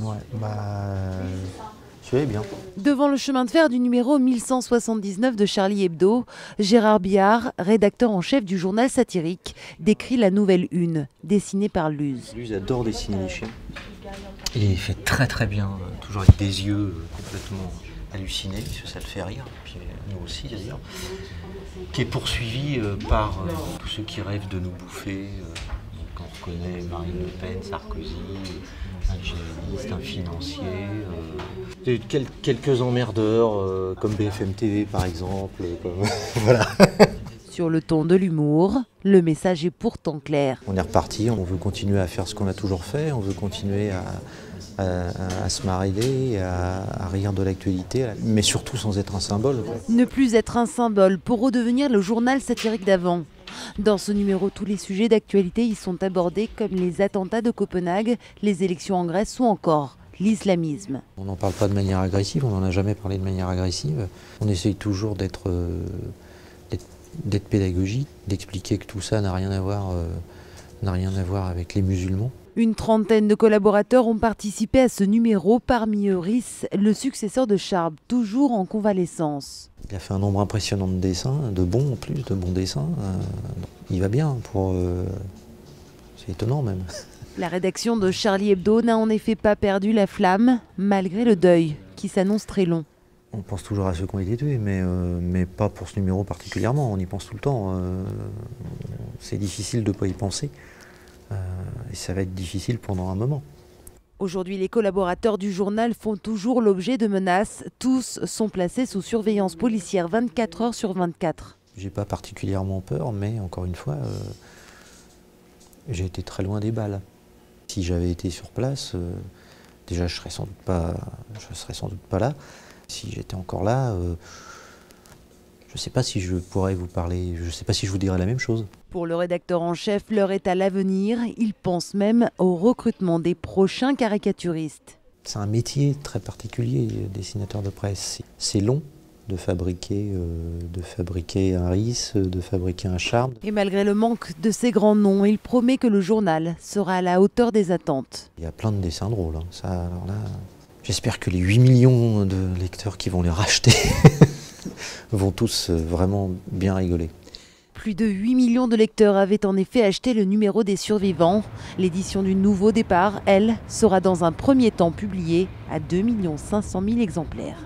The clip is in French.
Ouais, celui-là est bien. Devant le chemin de fer du numéro 1179 de Charlie Hebdo, Gérard Biard, rédacteur en chef du journal satirique, décrit la nouvelle une, dessinée par Luz. Luz adore dessiner les chiens. Et il fait très très bien, toujours avec des yeux complètement hallucinés, parce que ça le fait rire, puis nous aussi d'ailleurs. Qui est poursuivi par tous ceux qui rêvent de nous bouffer. Donc on reconnaît Marine Le Pen, Sarkozy, un généraliste, un financier, quelques emmerdeurs comme BFM TV par exemple. Voilà. Sur le ton de l'humour, le message est pourtant clair. On est reparti, on veut continuer à faire ce qu'on a toujours fait, on veut continuer à se marrer, à rire de l'actualité, mais surtout sans être un symbole. Ne plus être un symbole pour redevenir le journal satirique d'avant. Dans ce numéro, tous les sujets d'actualité y sont abordés comme les attentats de Copenhague, les élections en Grèce ou encore l'islamisme. On n'en parle pas de manière agressive, on n'en a jamais parlé de manière agressive. On essaye toujours d'être pédagogique, d'expliquer que tout ça n'a rien à voir avec les musulmans. Une trentaine de collaborateurs ont participé à ce numéro, parmi eux Rhys, le successeur de Charb, toujours en convalescence. Il a fait un nombre impressionnant de dessins, de bons en plus, de bons dessins. Il va bien, c'est étonnant même. La rédaction de Charlie Hebdo n'a en effet pas perdu la flamme, malgré le deuil, qui s'annonce très long. On pense toujours à ceux qui ont été tués, mais pas pour ce numéro particulièrement, on y pense tout le temps. C'est difficile de ne pas y penser. Et ça va être difficile pendant un moment. Aujourd'hui, les collaborateurs du journal font toujours l'objet de menaces. Tous sont placés sous surveillance policière 24 heures sur 24. J'ai pas particulièrement peur, mais encore une fois, j'ai été très loin des balles. Si j'avais été sur place, déjà je serais sans doute pas là. Si j'étais encore là, je ne sais pas si je pourrais vous parler, je ne sais pas si je vous dirais la même chose. Pour le rédacteur en chef, l'heure est à l'avenir. Il pense même au recrutement des prochains caricaturistes. C'est un métier très particulier, dessinateur de presse. C'est long de fabriquer un Rhys, de fabriquer un Charb. Et malgré le manque de ces grands noms, il promet que le journal sera à la hauteur des attentes. Il y a plein de dessins drôles. Ça, alors là, j'espère que les 8 millions de lecteurs qui vont les racheter vont tous vraiment bien rigoler. Plus de 8 millions de lecteurs avaient en effet acheté le numéro des survivants. L'édition du Nouveau Départ, elle, sera dans un premier temps publiée à 2 500 000 exemplaires.